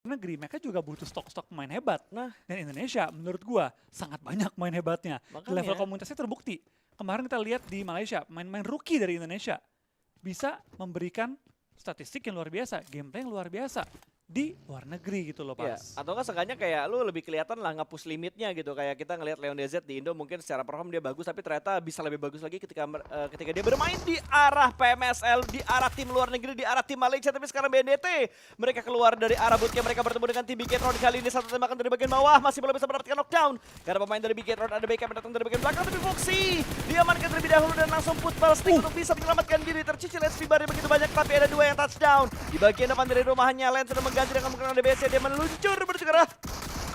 negeri, mereka juga butuh stok-stok pemain hebat. Nah, Dan Indonesia menurut gua sangat banyak pemain hebatnya. Level makanya. komunitasnya terbukti. Kemarin kita lihat di Malaysia, main-main rookie dari Indonesia bisa memberikan statistik yang luar biasa, gameplay yang luar biasa di luar negeri gitu loh, Iya, Pas. atau nggak seenggaknya kayak lu lebih kelihatan lah nge-push limitnya gitu. Kayak kita ngelihat Leon DZ di Indo mungkin secara perform dia bagus, tapi ternyata bisa lebih bagus lagi ketika dia bermain di arah PMSL, di arah tim luar negeri, di arah tim Malaysia. Tapi sekarang BNDT, mereka keluar dari arah bootcamp, mereka bertemu dengan tim Bigetron kali ini. Satu tembakan dari bagian bawah, masih belum bisa mendapatkan knockdown. Karena pemain dari Bigetron ada backup yang datang dari bagian belakang, tapi Foxy diamankan terlebih dahulu dan langsung football stick untuk bisa menyelamatkan diri. Tercicil SP bar begitu banyak, tapi ada 2 yang touchdown. Di bagian depan dari rumahnya, Len sudah mengganti dengan menggunakan DBS. Dia meluncur menuju ke arah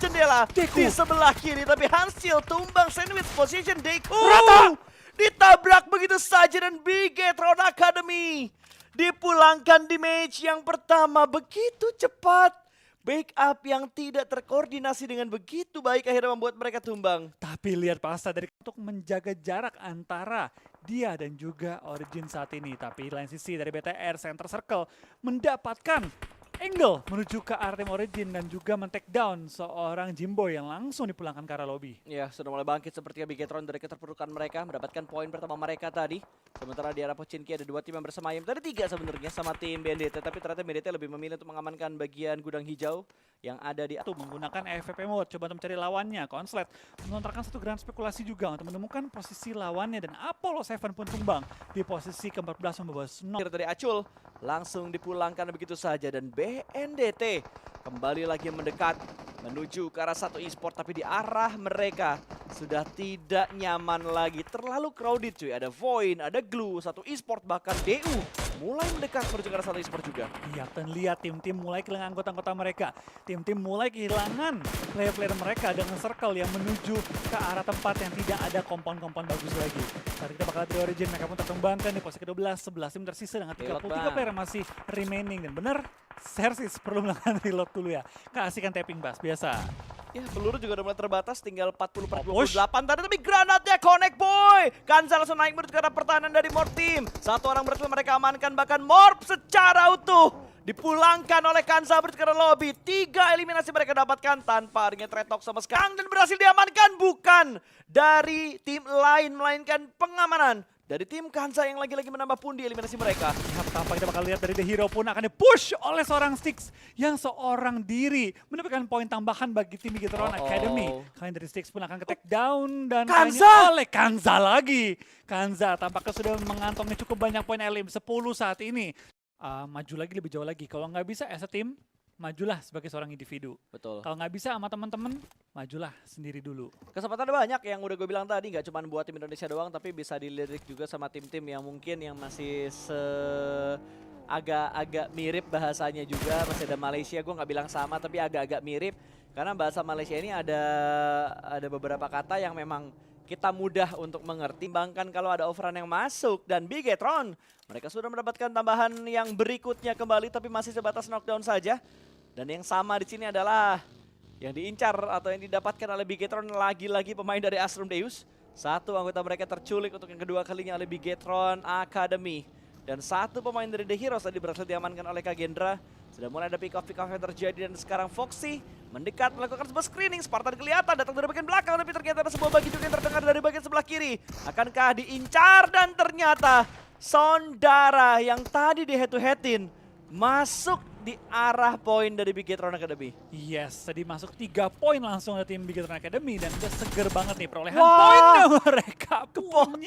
jendela di sebelah kiri, tapi Hansil tumbang sandwich position. Deku Rata! ditabrak begitu saja dan Bigetron Academy dipulangkan di match yang pertama begitu cepat. Backup yang tidak terkoordinasi dengan begitu baik akhirnya membuat mereka tumbang. Tapi lihat Pasta dari untuk menjaga jarak antara dia dan juga Origin saat ini. Tapi lain sisi dari BTR Center Circle mendapatkan angle menuju ke arah tim Origin dan juga men-take down seorang Jimbo yang langsung dipulangkan ke arah lobby. Ya, sudah mulai bangkit sepertinya Bigetron dari keterpurukan mereka, mendapatkan poin pertama mereka tadi. Sementara di arah Pochinki ada 2 tim yang bersemayam. Tadi 3 sebenarnya sama tim BNDT, tapi ternyata BNDT lebih memilih untuk mengamankan bagian gudang hijau yang ada di Itu menggunakan EVP mode, coba untuk mencari lawannya. Konslet melontarkan satu grand spekulasi juga untuk menemukan posisi lawannya dan Apollo 7 pun tumbang di posisi ke-14 membawa Snow. dari Acul langsung dipulangkan begitu saja dan BNDT kembali lagi mendekat menuju ke arah satu e-sport, tapi di arah mereka sudah tidak nyaman lagi, terlalu crowded cuy. Ada Void, ada Glue, satu e-sport, bahkan DU mulai mendekat menuju ke arah satu e-sport juga. Iya, dan lihat tim-tim mulai kehilangan anggota-anggota mereka. Tim-tim mulai kehilangan player-player mereka dengan circle yang menuju ke arah tempat yang tidak ada kompon-kompon bagus lagi. Saat kita bakal dari Origin, mereka pun terkembangkan di posisi ke-12, 11 tim tersisa dengan 33 player yang masih remaining. Dan bener, Sersis perlu melakukan reload dulu ya. Kasihkan tapping Bas, biasa. Ya, peluru juga udah mulai terbatas, tinggal 40 per Oh, push. 28 tadi, tapi granatnya connect boy. Kanza langsung naik menuju ke arah pertahanan dari Morp Team. Satu orang berhasil mereka amankan, bahkan Morp secara utuh dipulangkan oleh Kanza menuju ke arah lobby. 3 eliminasi mereka dapatkan tanpa adanya trade talk sama sekali. Dan berhasil diamankan, bukan dari tim lain, melainkan pengamanan dari tim Kanza yang lagi-lagi menambah pundi eliminasi mereka. Ya, tanpa kita bakal lihat dari The Hero pun akan dipush oleh seorang Styx yang seorang diri mendapatkan poin tambahan bagi tim Bigetron Academy. Kalian dari Styx pun akan ke take down dan Kanza! kayaknya oleh Kanza lagi. Kanza tampaknya sudah mengantongi cukup banyak poin elim 10 saat ini. Maju lagi lebih jauh lagi. Kalau nggak bisa as a team, majulah sebagai seorang individu. Betul. Kalau nggak bisa sama teman-teman, majulah sendiri dulu. Kesempatan ada banyak yang udah gue bilang tadi, nggak cuma buat tim Indonesia doang, tapi bisa dilirik juga sama tim-tim yang mungkin yang masih agak-agak mirip bahasanya juga. Masih ada Malaysia, gue nggak bilang sama, tapi agak-agak mirip. Karena bahasa Malaysia ini ada beberapa kata yang memang kita mudah untuk mengerti. Bahkan kalau ada overrun yang masuk dan Bigetron, mereka sudah mendapatkan tambahan yang berikutnya kembali, tapi masih sebatas knockdown saja. Dan yang sama di sini adalah yang diincar atau yang didapatkan oleh Bigetron lagi-lagi pemain dari Astrum Deus. Satu anggota mereka terculik untuk yang kedua kalinya oleh Bigetron Academy. Dan satu pemain dari The Heroes tadi berhasil diamankan oleh Kagendra. Sudah mulai ada pick-off yang terjadi dan sekarang Foxy mendekat melakukan sebuah screening. Spartan kelihatan datang dari bagian belakang, tapi ternyata ada sebuah bagi juga yang terdengar dari bagian sebelah kiri. Akankah diincar dan ternyata Sondara yang tadi di head-to-headin masuk di arah poin dari Bigetron Academy. Yes, tadi masuk 3 poin langsung dari tim Bigetron Academy dan udah seger banget nih perolehan Wah, poinnya mereka. kepotong.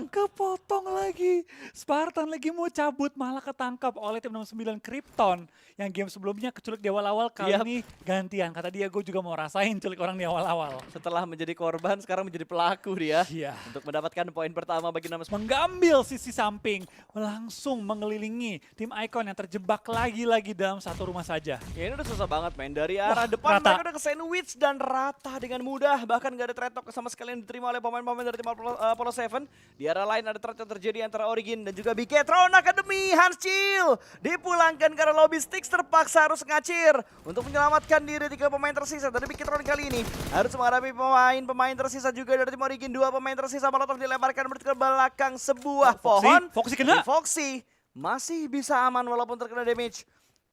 Kepotong lagi. Spartan lagi mau cabut malah ketangkap oleh tim nomor 9 Krypton yang game sebelumnya keculik di awal-awal, kali Yap. ini gantian. Kata dia, gue juga mau rasain culik orang di awal-awal. Setelah menjadi korban, sekarang menjadi pelaku dia. Iya. Untuk mendapatkan poin pertama bagi nama Mengambil sisi samping, langsung mengelilingi tim Icon yang terjebak lagi-lagi dalam satu rumah saja. Ya, ini udah susah banget main. Dari arah Wah, depan rata. mereka udah ke sandwich dan rata dengan mudah. Bahkan gak ada trade talk sama sekali yang diterima oleh pemain-pemain dari tim Apollo 7. Di arah lain ada trade talk terjadi antara Origin dan juga Bigetron Academy. Hansil dipulangkan ke arah lobby. Styx terpaksa harus ngacir untuk menyelamatkan diri 3 pemain tersisa dari Bigetron kali ini. Harus menghadapi pemain tersisa juga dari tim Origin. 2 pemain tersisa Molotov dilemparkan ke belakang sebuah pohon. Foxy kena. Foxy masih bisa aman walaupun terkena damage.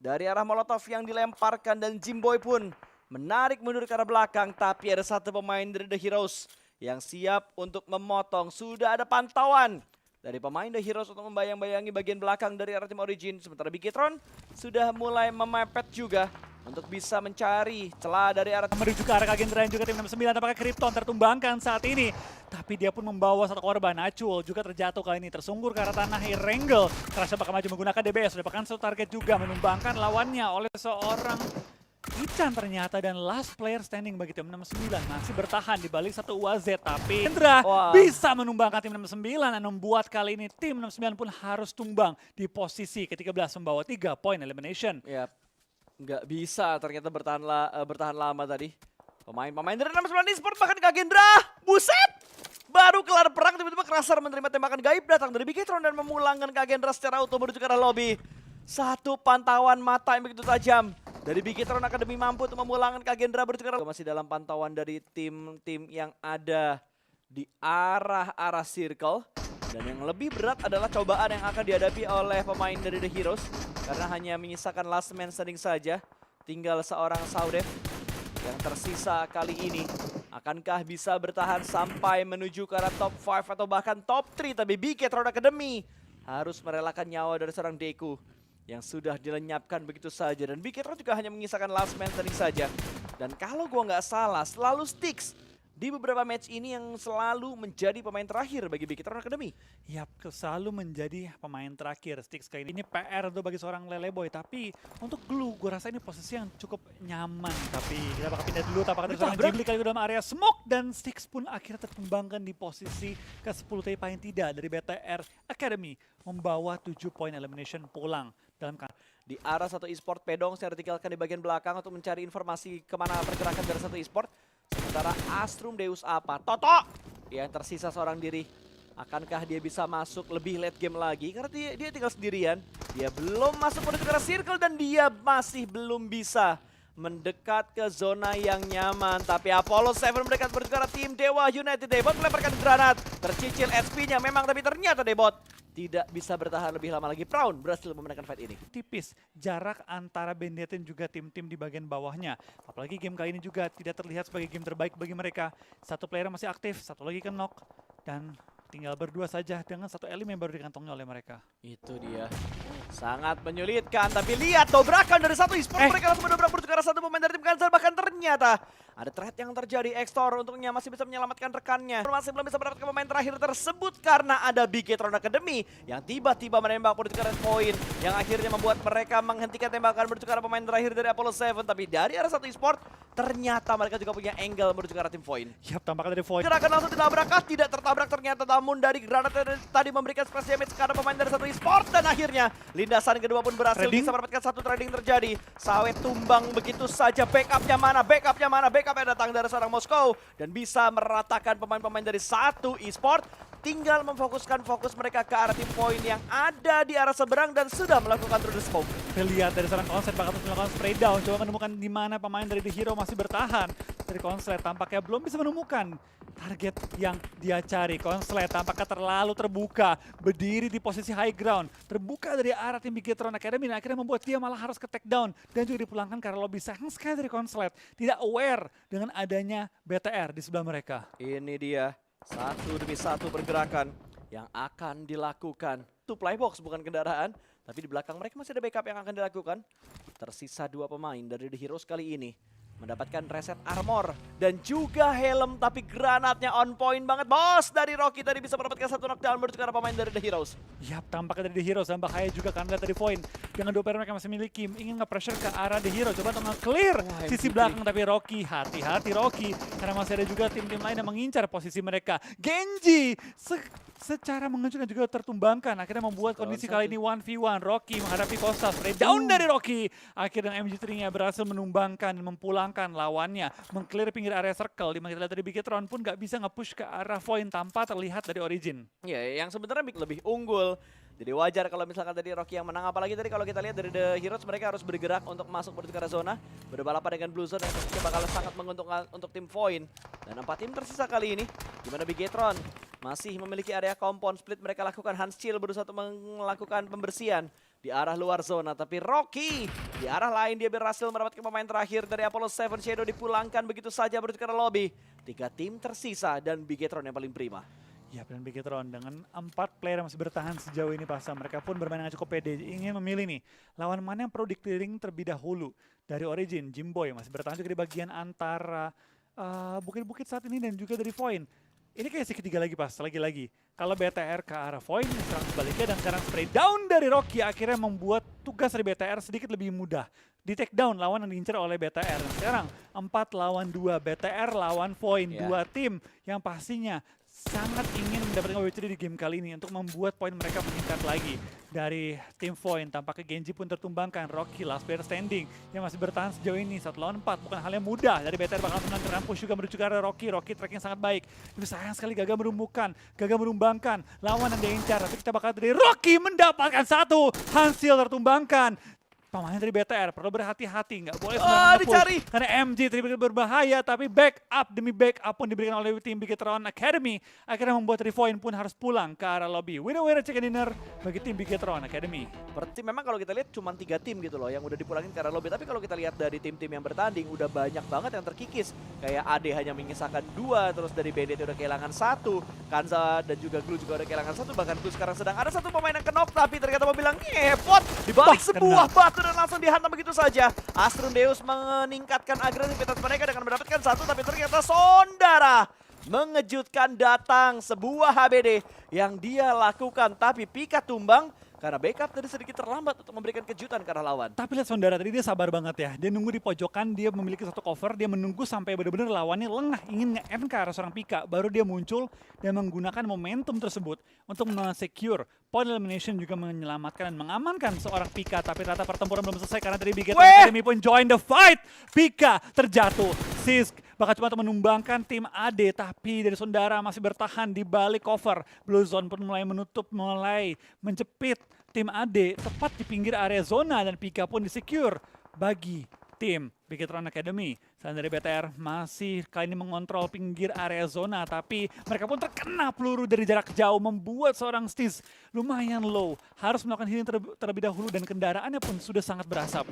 dari arah Molotov yang dilemparkan dan Jimboy pun menarik mundur ke arah belakang. Tapi ada satu pemain dari The Heroes yang siap untuk memotong. Sudah ada pantauan dari pemain The Heroes untuk membayang-bayangi bagian belakang dari arah tim Origin. Sementara Bigetron sudah mulai memepet juga untuk bisa mencari celah dari arah Menuju ke arah Kagendra juga tim 69, apakah Krypton tertumbangkan saat ini. Tapi dia pun membawa satu korban. Acul juga terjatuh kali ini, tersungkur ke arah tanah. Irengel terasa bakal maju menggunakan DBS. Sudah bahkan satu target juga, menumbangkan lawannya oleh seorang Ican ternyata. Dan last player standing bagi tim 69 masih bertahan di balik satu UAZ. Tapi Hendra bisa menumbangkan tim 69 dan membuat kali ini tim 69 pun harus tumbang di posisi ke-13 membawa 3 poin elimination. ya, nggak bisa ternyata bertahan lama tadi. Pemain-pemain dari 69 Esports bahkan Kagendra. Buset! Baru kelar perang tiba-tiba Krasar menerima tembakan gaib datang dari Bigetron dan memulangkan Kagendra secara auto menuju ke arah lobby. Satu pantauan mata yang begitu tajam dari Bigetron Academy mampu untuk memulangkan Kagendra menuju ke arah masih dalam pantauan dari tim-tim yang ada di arah circle. Dan yang lebih berat adalah cobaan yang akan dihadapi oleh pemain dari The Heroes. Karena hanya menyisakan last man standing saja. Tinggal seorang Saudev yang tersisa kali ini. Akankah bisa bertahan sampai menuju ke arah top 5 atau bahkan top 3. Tapi Bigetron Academy harus merelakan nyawa dari seorang Deku yang sudah dilenyapkan begitu saja. Dan Bigetron juga hanya menyisakan last man standing saja. Dan kalau gua nggak salah, selalu Styx di beberapa match ini yang selalu menjadi pemain terakhir bagi Bigetron Academy. Yap, selalu menjadi pemain terakhir Styx kali ini. Ini PR tuh bagi seorang Leleboy. Tapi untuk Glue, gue rasa ini posisi yang cukup nyaman. Tapi kita bakal pindah dulu. Apakah ada seorang Ghibli kali ini dalam area smoke. Dan Styx pun akhirnya terkembangkan di posisi ke-10. Tapi paling tidak dari BTR Academy membawa 7 poin elimination pulang dalam Di arah satu e-sport, Pedong yang ditinggalkan di bagian belakang untuk mencari informasi kemana pergerakan dari satu e-sport. Sementara Astrum Deus apa? Toto! Yang tersisa seorang diri. Akankah dia bisa masuk lebih late game lagi? Karena dia tinggal sendirian. Dia belum masuk menuju ke arah circle dan dia masih belum bisa mendekat ke zona yang nyaman. Tapi Apollo 7 mendekat menuju ke arah tim Dewa United. Debot melemparkan granat. Tercicil SP-nya memang, tapi ternyata Debot tidak bisa bertahan lebih lama lagi. Proun berhasil memenangkan fight ini. Tipis jarak antara Bandit dan juga tim-tim di bagian bawahnya. Apalagi game kali ini juga tidak terlihat sebagai game terbaik bagi mereka. Satu player masih aktif, satu lagi ke knock. Dan tinggal berdua saja dengan satu elim yang baru dikantongi oleh mereka. Itu dia. Sangat menyulitkan, tapi lihat dobrakan dari satu e-sport. Mereka langsung mendobrak menuju ke arah satu pemain dari tim Kansar. Bahkan ternyata ada threat yang terjadi. Extor untungnya masih bisa menyelamatkan rekannya. Masih belum bisa mendapatkan pemain terakhir tersebut karena ada Bigetron Academy yang tiba-tiba menembak menuju ke arah point, yang akhirnya membuat mereka menghentikan tembakan menuju ke arah pemain terakhir dari Apollo 7. Tapi dari arah satu e-sport ternyata mereka juga punya angle menuju ke arah tim Void. Yap, tampaknya dari Void. Gerakan langsung ditabrak, tidak tertabrak ternyata, namun dari granat tadi memberikan splash damage ke arah pemain dari satu e-sport. Dan akhirnya lindasan kedua pun berhasil bisa mendapatkan satu trading terjadi. Sawet tumbang begitu saja. Backupnya mana? Backupnya datang dari seorang Moskow dan bisa meratakan pemain-pemain dari satu e-sport. Tinggal memfokuskan fokus mereka ke arah tim Point yang ada di arah seberang dan sudah melakukan through the smoke. Lihat dari seorang Konslet bakal melakukan spray down, coba menemukan di mana pemain dari The Hero masih bertahan. Dari Konslet tampaknya belum bisa menemukan target yang dia cari. Konslet tampaknya terlalu terbuka, berdiri di posisi high ground, terbuka dari arah tim Bigetron Academy dan akhirnya membuat dia malah harus ke take down dan juga dipulangkan karena lobby sayang sekali dari Konslet. Tidak aware dengan adanya BTR di sebelah mereka. Ini dia. Satu demi satu pergerakan yang akan dilakukan. Supply box bukan kendaraan, tapi di belakang mereka masih ada backup yang akan dilakukan. Tersisa dua pemain dari The Heroes kali ini mendapatkan reset armor dan juga helm, tapi granatnya on point banget. Bos dari Rocky tadi bisa mendapatkan satu knockdown menuju ke arah pemain dari The Heroes. Yap, tampaknya dari The Heroes dan bahaya juga karena dari Void. Dengan dua player mereka masih miliki, ingin nge-pressure ke arah The Hero. Coba untuk nge-clear sisi belakang, tapi Rocky, hati-hati Rocky. Karena masih ada juga tim-tim lain yang mengincar posisi mereka. Genji secara mengejutkan juga tertumbangkan. Akhirnya membuat kondisi kali ini 1v1. Rocky menghadapi Costa. Spray down dari Rocky. Akhirnya MG3-nya berhasil menumbangkan dan memulangkan lawannya. Meng-clear pinggir area circle. Dimana kita lihat dari Bigetron pun gak bisa nge-push ke arah Void tanpa terlihat dari Origin. Ya, yang sebenarnya lebih unggul. Jadi wajar kalau misalkan tadi Rocky yang menang. Apalagi tadi kalau kita lihat dari The Heroes, mereka harus bergerak untuk masuk menuju ke arah zona. Berbalapan dengan Blue Zone yang tentunya bakal sangat menguntungkan untuk tim Void. Dan 4 tim tersisa kali ini, di mana Bigetron masih memiliki area kompon split. Mereka lakukan Hans Chill berusaha untuk melakukan pembersihan. di arah luar zona. Tapi Rocky di arah lain dia berhasil mendapatkan pemain terakhir dari Apollo 7 Shadow, dipulangkan begitu saja menuju ke lobby. 3 tim tersisa dan Bigetron yang paling prima. Ya, dan Bigetron dengan 4 player yang masih bertahan sejauh ini pasang. Mereka pun bermain dengan cukup pede. Ingin memilih nih, lawan mana yang perlu di-clearing terlebih dahulu. Dari Origin, Jimboy masih bertahan juga di bagian antara bukit-bukit saat ini dan juga dari Void. Ini kayak segitiga lagi pas, lagi-lagi. Kalau BTR ke arah Void, serang sebaliknya dan sekarang spray down dari Rocky akhirnya membuat tugas dari BTR sedikit lebih mudah. Di take down lawan yang diincar oleh BTR. Dan sekarang 4 lawan 2, BTR lawan Void. Yeah. 2 tim yang pastinya sangat ingin mendapatkan WCD di game kali ini untuk membuat poin mereka meningkat lagi. Dari tim Void, tampaknya Genji pun tertumbangkan. Rocky last player standing yang masih bertahan sejauh ini 1 lawan 4. Bukan hal yang mudah. Dari BTR bakal menang push juga menuju ke arah Rocky. Rocky tracking sangat baik. Tapi sayang sekali gagal merumbukan, gagal merumbangkan lawan yang dia incar. Tapi kita bakal dari Rocky mendapatkan 1. Hansil tertumbangkan. Pemain dari BTR perlu berhati-hati, nggak boleh sembarangan dicari. nge-push. Karena MG terlibat berbahaya, tapi backup demi backup pun diberikan oleh tim Bigetron Academy. Akhirnya membuat Revoin pun harus pulang ke arah lobby. Winner-winner chicken dinner bagi tim Bigetron Academy. Berarti memang kalau kita lihat cuma 3 tim gitu loh yang udah dipulangin ke arah lobby. Tapi kalau kita lihat dari tim-tim yang bertanding udah banyak banget yang terkikis. Kayak AD hanya menyisakan 2, terus dari BDT udah kehilangan 1. Kanza dan juga Glue juga udah kehilangan 1. Bahkan Glue sekarang sedang ada 1 pemain yang kenok, tapi ternyata mau bilang ngepot dibalik sebuah batu dan langsung dihantam begitu saja. Astrum Deus meningkatkan agresivitas mereka dengan mendapatkan 1, tapi ternyata Sondara mengejutkan datang sebuah HBD yang dia lakukan, tapi Pika tumbang karena backup tadi sedikit terlambat untuk memberikan kejutan ke arah lawan. Tapi lihat Sondara tadi dia sabar banget ya. Dia nunggu di pojokan, dia memiliki 1 cover, dia menunggu sampai benar-benar lawannya lengah ingin nge-end ke arah seorang Pika. Baru dia muncul dan menggunakan momentum tersebut untuk men-secure point elimination, juga menyelamatkan dan mengamankan seorang Pika. Tapi ternyata pertempuran belum selesai karena dari Bigetron Academy pun join the fight. Pika terjatuh. Sisk bakal cuma untuk menumbangkan tim AD, tapi dari Sondara masih bertahan di balik cover. Blue Zone pun mulai menutup, mulai menjepit tim AD tepat di pinggir area zona dan Pika pun disecure bagi tim Bigetron Academy. Selain dari BTR masih kali ini mengontrol pinggir area zona, tapi mereka pun terkena peluru dari jarak jauh membuat seorang Stiz lumayan low. Harus melakukan healing terlebih dahulu dan kendaraannya pun sudah sangat berasap.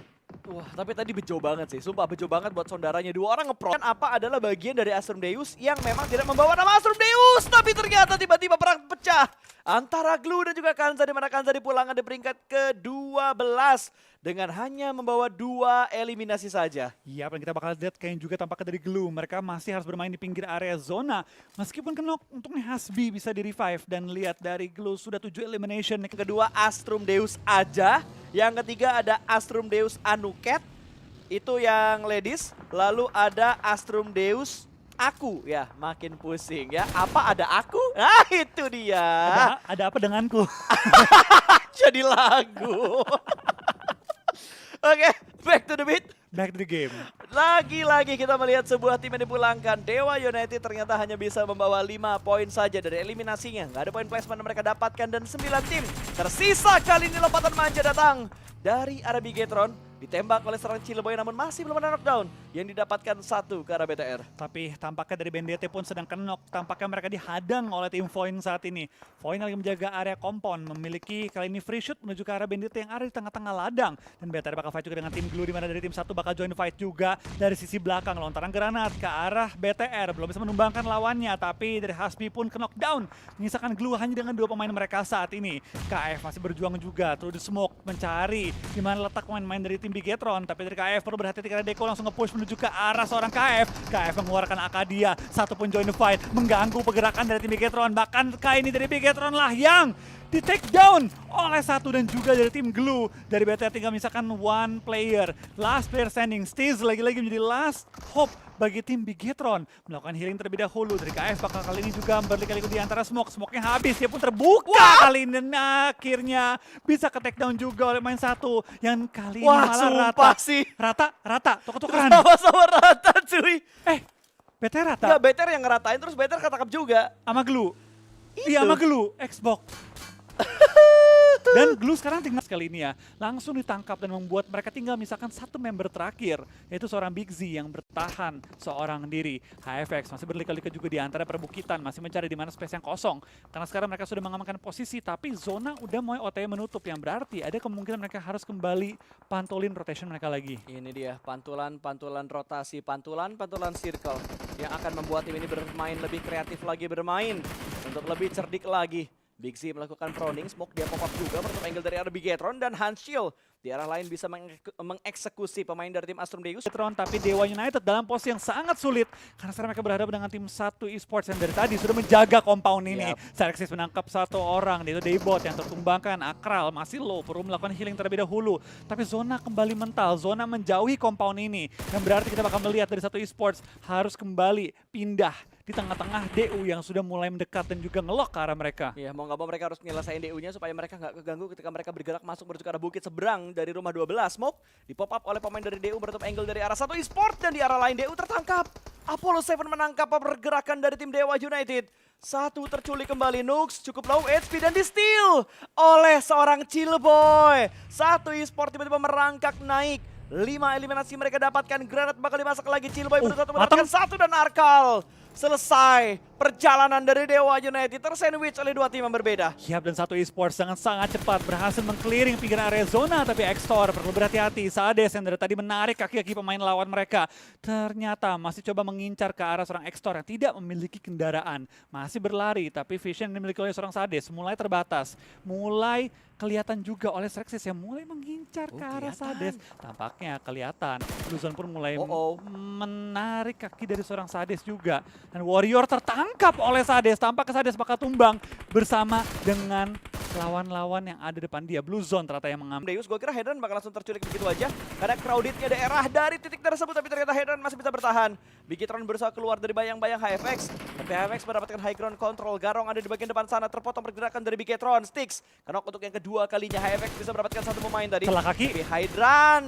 Wah, tapi tadi bejo banget sih. Sumpah bejo banget buat Sondaranya. 2 orang nge-pro. Dan apa adalah bagian dari Astrum Deus yang memang tidak membawa nama Astrum Deus. Tapi ternyata tiba-tiba perang pecah antara Glue dan juga Kanza, di mana Kanza dipulangkan di peringkat ke-12 dengan hanya membawa 2 eliminasi saja. Iya, dan kita bakal lihat kayaknya juga tampaknya dari Glue. Mereka masih harus bermain di pinggir area zona. Meskipun kenok untuk Hasbi bisa di-revive. Dan lihat dari Glue sudah 7 elimination. Yang kedua Astrum Deus aja. Yang ketiga ada Astrum Deus Anuket. Itu yang ladies. Lalu ada Astrum Deus Aku. Ya, makin pusing ya. Apa ada aku? Ah, itu dia. Ada apa denganku? Jadi lagu. Oke, back to the beat. Back to the game. Lagi-lagi kita melihat sebuah tim yang dipulangkan. Dewa United ternyata hanya bisa membawa 5 poin saja dari eliminasinya. Nggak ada poin placement yang mereka dapatkan dan 9 tim tersisa. Kali ini lompatan manja datang dari arah Bigetron. Ditembak oleh seorang Cileboy namun masih belum ada knockdown. Yang didapatkan 1 ke arah BTR. Tapi tampaknya dari BNDT pun sedang kenok. Tampaknya mereka dihadang oleh tim Void saat ini. Void lagi menjaga area kompon. Memiliki kali ini free shoot menuju ke arah BNDT yang ada di tengah-tengah ladang. Dan BTR bakal fight juga dengan tim Glue, di mana dari tim 1 bakal join fight juga dari sisi belakang. Lontaran granat ke arah BTR. Belum bisa menumbangkan lawannya. Tapi dari Hasbi pun ke knockdown. Menyisakan Glue hanya dengan 2 pemain mereka saat ini. KF masih berjuang juga. Terus di smoke mencari di mana letak pemain-pemain dari tim Bigetron, tapi dari KF perlu berhati-hati karena Deko langsung nge-push menuju ke arah seorang KF. KF mengeluarkan Akadia, 1 pun join the fight, mengganggu pergerakan dari tim Bigetron. Bahkan kali ini dari Bigetron lah yang di take down oleh 1 dan juga dari tim Glue. Dari BTR tinggal misalkan 1 player, last player standing. Stiz lagi-lagi menjadi last hope bagi tim Bigetron. Melakukan healing terlebih dahulu. Dari KF bakal kali ini juga berliku-liku di antara smoke. Smoke-nya habis, dia pun terbuka kali ini. Dan akhirnya bisa ke take down juga oleh main 1 yang kali ini malah rata. Sih. Rata, tuker-tukeran. Sama-sama rata cuy. BTR rata. Enggak, BTR yang ngeratain terus BTR ketangkap juga. Sama Glue. Itu. Iya, sama Glue, Xbox. Dan Glue sekarang tinggal sekali ini ya, langsung ditangkap dan membuat mereka tinggal misalkan satu member terakhir, yaitu seorang Big Z yang bertahan seorang diri. HFX masih berliku-liku juga di antara perbukitan, masih mencari di mana space yang kosong. Karena sekarang mereka sudah mengamankan posisi, tapi zona udah mulai OTW menutup, yang berarti ada kemungkinan mereka harus kembali pantulin rotation mereka lagi. Ini dia pantulan rotasi, pantulan circle yang akan membuat tim ini bermain lebih kreatif lagi, bermain untuk lebih cerdik lagi. Big Z melakukan proning, smoke dia pop up juga menutup angle dari arah Bigetron, dan Hanshil di arah lain bisa mengeksekusi pemain dari tim Astrum Deus. Tapi Dewa United dalam posisi yang sangat sulit karena sekarang mereka berhadapan dengan tim 1 esports yang dari tadi sudah menjaga compound ini. Xerxes menangkap satu orang, yaitu Daybot yang tertumbangkan. Akral masih low, perlu melakukan healing terlebih dahulu. Tapi zona kembali mental, zona menjauhi compound ini. Yang berarti kita bakal melihat dari 1 esports harus kembali pindah di tengah-tengah DU yang sudah mulai mendekat dan juga ngelok ke arah mereka. Ya, mau nggak mau mereka harus menyelesaikan DU-nya supaya mereka nggak keganggu ketika mereka bergerak masuk menuju ke arah bukit seberang dari rumah 12. Smoke di pop up oleh pemain dari DU menutup angle dari arah 1 esports, dan di arah lain DU tertangkap. Apollo 7 menangkap pergerakan dari tim Dewa United. Satu terculik kembali, Nux cukup low HP dan di steal oleh seorang Chillboy. 1 esports tiba-tiba merangkak naik. 5 eliminasi mereka dapatkan, granat bakal dimasak lagi. Chillboy berusaha untuk mendapatkan 1 dan Arkal. Selesai perjalanan dari Dewa United, tersandwich oleh 2 tim yang berbeda. Yap, dan 1 esports dengan sangat cepat berhasil meng-clearing pinggiran area zona, tapi Extor perlu berhati-hati. Sades yang dari tadi menarik kaki-kaki pemain lawan mereka, ternyata masih coba mengincar ke arah seorang Extor yang tidak memiliki kendaraan. Masih berlari, tapi vision yang dimiliki oleh seorang Sades mulai terbatas. Mulai kelihatan juga oleh Xerxes yang mulai mengincar ke arah Sades. Tampaknya kelihatan, Luzon pun mulai menarik kaki dari seorang Sades juga. Dan Warrior tertangkap oleh Sades, tampaknya Sades bakal tumbang bersama dengan lawan-lawan yang ada depan dia. Blue Zone ternyata yang mengambil. Deus, gue kira Hedron bakal langsung terculik begitu aja karena crowdednya daerah dari titik tersebut, tapi ternyata Hedron masih bisa bertahan. Bigetron berusaha keluar dari bayang-bayang HFX, tapi HFX mendapatkan high ground control. Garong ada di bagian depan sana, terpotong pergerakan dari Bigetron. Sticks, karena untuk yang kedua kalinya HFX bisa mendapatkan 1 pemain tadi. Celah kaki. Tapi Hydran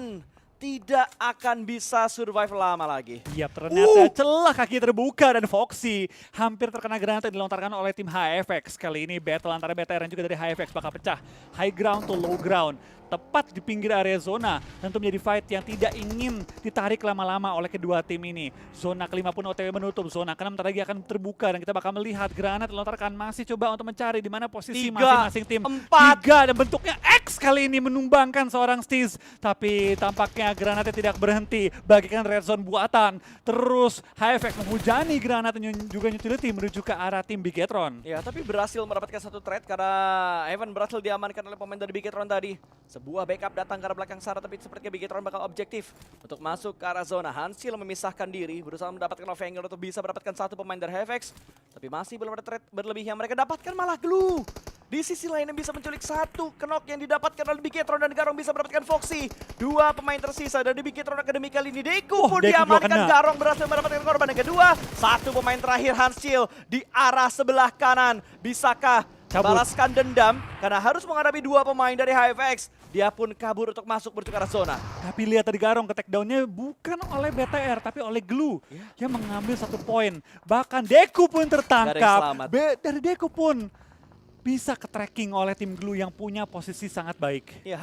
tidak akan bisa survive lama lagi. Iya, ternyata celah kaki terbuka dan Foxy hampir terkena granat yang dilontarkan oleh tim HFX. Kali ini battle antara BTR dan juga dari HFX bakal pecah. High ground to low ground. Tepat di pinggir area zona. Tentu menjadi fight yang tidak ingin ditarik lama-lama oleh kedua tim ini. Zona kelima pun OTW menutup. Zona keenam lagi akan terbuka dan kita bakal melihat granat dilontarkan masih coba untuk mencari di mana posisi masing-masing tim. 3 dan bentuknya X kali ini menumbangkan seorang Stiz. Tapi tampaknya granatnya tidak berhenti. Bagikan red zone buatan. Terus HFX menghujani granat dan juga utility menuju ke arah tim Bigetron. Ya, tapi berhasil mendapatkan 1 trade karena Evan berhasil diamankan oleh pemain dari Bigetron tadi. Sebuah backup datang ke arah belakang sana, tapi sepertinya Bigetron bakal objektif untuk masuk ke arah zona. Hansil memisahkan diri, berusaha mendapatkan love angle untuk bisa mendapatkan 1 pemain dari HFX. Tapi masih belum ada trade berlebih yang mereka dapatkan, malah Glue. Di sisi lain yang bisa menculik 1 knock yang didapatkan oleh Bigetron, dan Garong bisa mendapatkan Foxy. 2 pemain tersisa dari Bigetron Academy kali ini. Deku pun diamankan, Garong berhasil mendapatkan korban yang kedua. 1 pemain terakhir Hansil di arah sebelah kanan. Bisakah balaskan dendam karena harus menghadapi 2 pemain dari HFX. Dia pun kabur untuk masuk menuju ke arah zona. Tapi lihat tadi Garong ke takedown-nya bukan oleh BTR tapi oleh Glue yang mengambil 1 poin. Bahkan Deku pun tertangkap. Dari Deku pun bisa ke tracking oleh tim Glue yang punya posisi sangat baik. Ya,